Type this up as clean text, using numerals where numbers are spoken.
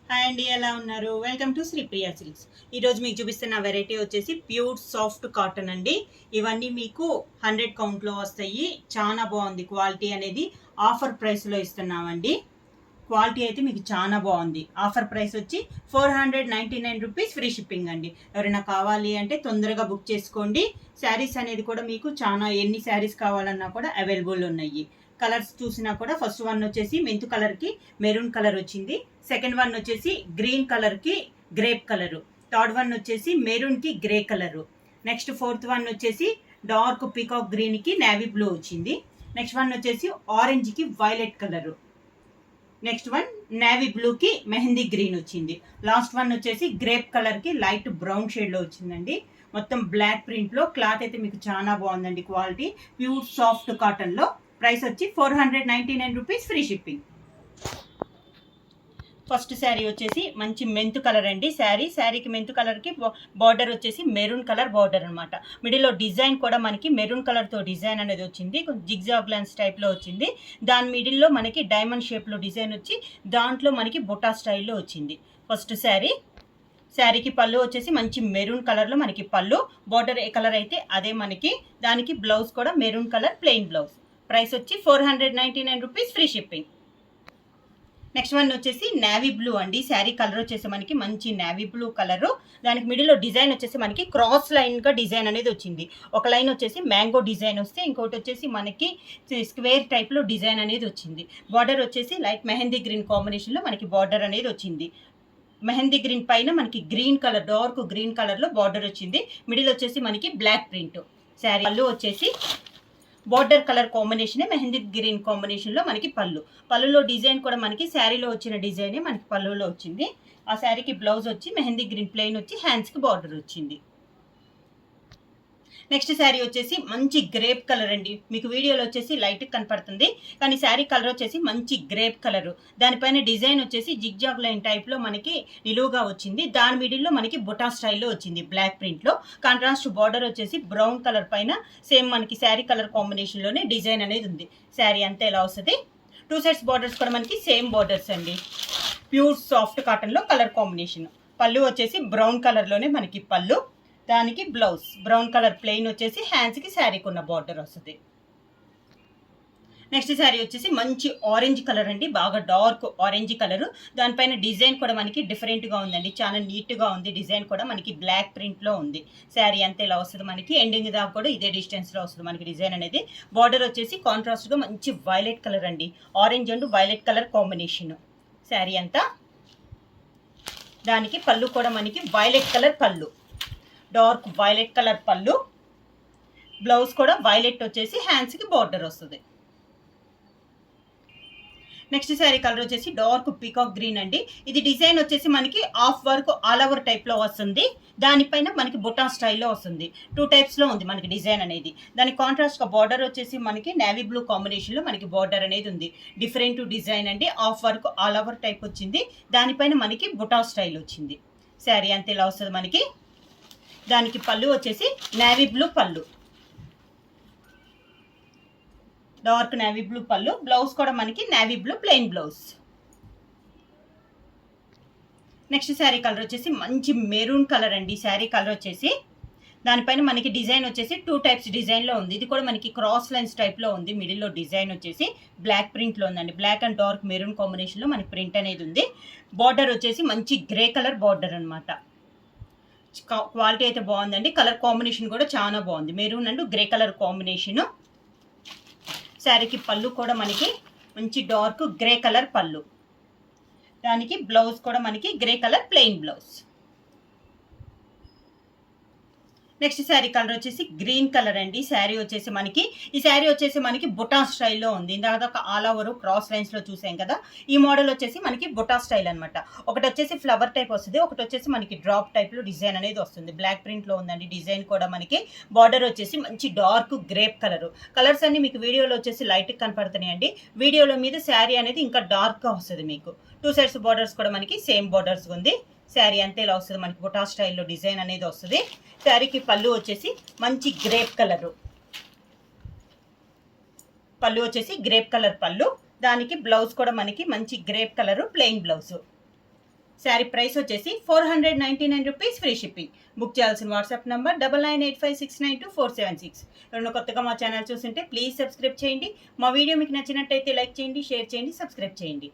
Hi అండి, ఎలా ఉన్నారు? Welcome to Sri Priya Silks. ఈరోజు మీకు చూపిస్తున్న వెరైటీ వచ్చేసి ప్యూర్ సాఫ్ట్ కాటన్ అండి. ఇవన్నీ మీకు 100 కౌంట్లో వస్తాయి. చాలా బాగుంది క్వాలిటీ అనేది. ఆఫర్ ప్రైస్లో ఇస్తున్నామండి. క్వాలిటీ అయితే మీకు చాలా బాగుంది. ఆఫర్ ప్రైస్ వచ్చి 499 రూపీస్, ఫ్రీ షిప్పింగ్ అండి. ఎవరైనా కావాలి అంటే తొందరగా బుక్ చేసుకోండి. శారీస్ అనేది కూడా మీకు చాలా ఎన్ని శారీస్ కావాలన్నా కూడా అవైలబుల్ ఉన్నాయి. కలర్స్ చూసినా కూడా ఫస్ట్ వన్ వచ్చేసి మెంతు కలర్కి మెరూన్ కలర్ వచ్చింది. సెకండ్ వన్ వచ్చేసి గ్రీన్ కలర్కి గ్రేప్ కలరు. థర్డ్ వన్ వచ్చేసి మెరూన్కి grey colour. Next fourth one వచ్చేసి డార్క్ పీకాక్ గ్రీన్కి నేవీ బ్లూ వచ్చింది. నెక్స్ట్ వన్ వచ్చేసి ఆరెంజ్కి violet colour. Next one navy బ్లూకి మెహందీ గ్రీన్ వచ్చింది. లాస్ట్ వన్ వచ్చేసి గ్రేప్ కలర్కి లైట్ బ్రౌన్ షేడ్లో వచ్చిందండి. మొత్తం బ్లాక్ ప్రింట్లో. క్లాత్ అయితే మీకు చాలా బాగుందండి. క్వాలిటీ ప్యూర్ సాఫ్ట్ కాటన్లో. ప్రైస్ వచ్చి 499 rupees, free shipping. First sari వచ్చేసి మంచి మెంతు కలర్ అండి. శారీకి మెంతు కలర్కి బార్డర్ వచ్చేసి మెరూన్ కలర్ బార్డర్ అనమాట. మిడిల్లో డిజైన్ కూడా మనకి మెరూన్ కలర్తో డిజైన్ అనేది వచ్చింది. జిగ్జాగ్ లైన్స్ టైప్లో వచ్చింది. దాని మిడిల్లో మనకి డైమండ్ షేప్లో డిజైన్ వచ్చి దాంట్లో మనకి బుటా స్టైల్లో వచ్చింది. ఫస్ట్ శారీకి పళ్ళు వచ్చేసి మంచి మెరూన్ కలర్లో మనకి పళ్ళు. బార్డర్ ఏ కలర్ అయితే అదే మనకి. దానికి బ్లౌజ్ కూడా maroon colour plain blouse. Price వచ్చి 499 rupees, free shipping. Next one వచ్చేసి నేవీ బ్లూ అండి. శారీ కలర్ వచ్చేసి మనకి మంచి నేవీ బ్లూ కలరు. దానికి మిడిల్లో డిజైన్ వచ్చేసి మనకి క్రాస్ లైన్గా డిజైన్ అనేది వచ్చింది. ఒక లైన్ వచ్చేసి మ్యాంగో డిజైన్ వస్తే ఇంకోటి వచ్చేసి మనకి స్క్వేర్ టైప్లో డిజైన్ అనేది వచ్చింది. బార్డర్ వచ్చేసి లైట్ మెహందీ గ్రీన్ కాంబినేషన్లో మనకి బార్డర్ అనేది వచ్చింది. మెహందీ గ్రీన్ పైన మనకి గ్రీన్ కలర్, డార్క్ గ్రీన్ కలర్లో బార్డర్ వచ్చింది. మిడిల్ వచ్చేసి మనకి బ్లాక్ ప్రింట్. శారీ పళ్ళు వచ్చేసి బార్డర్ కలర్ కాంబినేషనే మెహందీ గ్రీన్ కాంబినేషన్లో మనకి పళ్ళులో డిజైన్ కూడా మనకి శారీలో వచ్చిన డిజైనే మనకి పళ్ళులో వచ్చింది. ఆ శారీకి బ్లౌజ్ వచ్చి మెహందీ గ్రీన్ ప్లెయిన్ వచ్చి హ్యాండ్స్కి బార్డర్ వచ్చింది. నెక్స్ట్ శారీ వచ్చేసి మంచి గ్రేప్ కలర్ అండి. మీకు వీడియోలో వచ్చేసి లైట్ కనపడుతుంది, కానీ శారీ కలర్ వచ్చేసి మంచి గ్రేప్ కలరు. దానిపైన డిజైన్ వచ్చేసి జిగ్జాగ్ లైన్ టైప్లో మనకి నిలువుగా వచ్చింది. దాని మిడిల్లో మనకి బుటా స్టైల్లో వచ్చింది బ్లాక్ ప్రింట్లో. కాంట్రాస్ట్ బార్డర్ వచ్చేసి బ్రౌన్ కలర్ పైన సేమ్ మనకి శారీ కలర్ కాంబినేషన్లోనే డిజైన్ అనేది ఉంది. శారీ అంతా ఎలా వస్తుంది. 2 sets బార్డర్స్ కూడా మనకి సేమ్ బార్డర్స్ అండి. ప్యూర్ సాఫ్ట్ కాటన్లో కలర్ కాంబినేషన్. పళ్ళు వచ్చేసి బ్రౌన్ కలర్లోనే మనకి పళ్ళు. దానికి బ్లౌజ్ బ్రౌన్ కలర్ ప్లెయిన్ వచ్చేసి హ్యాండ్స్కి శారీకి ఉన్న బార్డర్ వస్తుంది. నెక్స్ట్ శారీ వచ్చేసి మంచి ఆరెంజ్ కలర్ అండి. బాగా డార్క్ ఆరెంజ్ కలరు. దానిపైన డిజైన్ కూడా మనకి డిఫరెంట్గా ఉందండి. చాలా నీట్గా ఉంది. డిజైన్ కూడా మనకి బ్లాక్ ప్రింట్లో ఉంది. శారీ అంతా ఇలా వస్తుంది మనకి. ఎండింగ్ దాకా కూడా ఇదే డిస్టెన్స్లో వస్తుంది మనకి డిజైన్ అనేది. బార్డర్ వచ్చేసి కాంట్రాస్ట్గా మంచి వైలెట్ కలర్ అండి. Orange and violet colour combination sari అంతా. దానికి పళ్ళు కూడా మనకి వైలెట్ కలర్ పళ్ళు, డార్క్ వైలెట్ కలర్ పళ్ళు. బ్లౌజ్ కూడా వైలెట్ వచ్చేసి హ్యాండ్స్కి బార్డర్ వస్తుంది. నెక్స్ట్ శారీ కలర్ వచ్చేసి డార్క్ పీకాక్ గ్రీన్ అండి. ఇది డిజైన్ వచ్చేసి మనకి ఆఫ్ వర్క్ ఆల్ ఓవర్ టైప్లో వస్తుంది. దానిపైన మనకి బుటా స్టైల్లో వస్తుంది. 2 టైప్స్లో ఉంది మనకి డిజైన్ అనేది. దానికి కాంట్రాస్ట్గా బార్డర్ వచ్చేసి మనకి నేవీ బ్లూ కాంబినేషన్లో మనకి బార్డర్ అనేది ఉంది. డిఫరెంట్ డిజైన్ అండి. Of work all over type వచ్చింది. దానిపైన మనకి బుటా స్టైల్ వచ్చింది. శారీ అంతే ఇలా వస్తుంది మనకి. దానికి పళ్ళు వచ్చేసి నేవీ బ్లూ పళ్ళు, డార్క్ నేవీ బ్లూ పళ్ళు. బ్లౌజ్ కూడా మనకి navy blue plain blouse. Next sari colour వచ్చేసి మంచి మెరూన్ కలర్ అండి. శారీ కలర్ వచ్చేసి దానిపైన మనకి డిజైన్ వచ్చేసి 2 టైప్స్ డిజైన్లో ఉంది. ఇది కూడా మనకి క్రాస్ లైన్స్ టైప్లో ఉంది. మిడిల్లో డిజైన్ వచ్చేసి బ్లాక్ ప్రింట్లో ఉందండి. బ్లాక్ అండ్ డార్క్ మెరూన్ కాంబినేషన్లో మనకి ప్రింట్ అనేది ఉంది. బార్డర్ వచ్చేసి మంచి గ్రే కలర్ బార్డర్ అనమాట. క్వాలిటీ అయితే బాగుందండి. కలర్ కాంబినేషన్ కూడా చాలా బాగుంది. Maroon and grey colour combination. శారీకి పళ్ళు కూడా మనకి మంచి డార్క్ గ్రే కలర్ పళ్ళు. దానికి బ్లౌజ్ కూడా మనకి grey colour plain blouse. Next sari colour వచ్చేసి గ్రీన్ కలర్ అండి. శారీ వచ్చేసి మనకి ఈ శారీ వచ్చేసి మనకి బుటా స్టైల్లో ఉంది. ఇందాక ఆల్ ఓవర్ క్రాస్ లైన్స్లో చూసాం కదా. ఈ మోడల్ వచ్చేసి మనకి బుటా స్టైల్ అనమాట. ఒకటి వచ్చేసి ఫ్లవర్ టైప్ వస్తుంది, ఒకటి వచ్చేసి మనకి డ్రాప్ టైప్లో డిజైన్ అనేది వస్తుంది. బ్లాక్ ప్రింట్లో ఉందండి. డిజైన్ కూడా మనకి బార్డర్ వచ్చేసి మంచి డార్క్ గ్రేప్ కలర్. కలర్స్ అన్ని మీకు వీడియోలో వచ్చేసి లైట్ కనపడుతున్నాయండి. వీడియోలో మీద శారీ అనేది ఇంకా డార్క్గా వస్తుంది మీకు. 2 sets బార్డర్స్ కూడా మనకి సేమ్ బార్డర్స్ ఉంది. శారీ అంతే ఇలా వస్తుంది మనకి. బుటా స్టైల్లో డిజైన్ అనేది వస్తుంది. శారీకి పళ్ళు వచ్చేసి మంచి గ్రేప్ కలరు. పళ్ళు వచ్చేసి గ్రేప్ కలర్ పళ్ళు. దానికి బ్లౌజ్ కూడా మనకి మంచి grape colour plain blouse. Sari price వచ్చేసి 499 రూపీస్, ఫ్రీ షిప్పింగ్. బుక్ చేయాల్సిన వాట్సాప్ నంబర్ 9985692476. ఎవరైనా కొత్తగా మా ఛానల్ చూస్తుంటే ప్లీజ్ సబ్స్క్రైబ్ చేయండి. మా వీడియో మీకు నచ్చినట్టయితే లైక్ చేయండి, షేర్ చేయండి, సబ్స్క్రైబ్ చేయండి.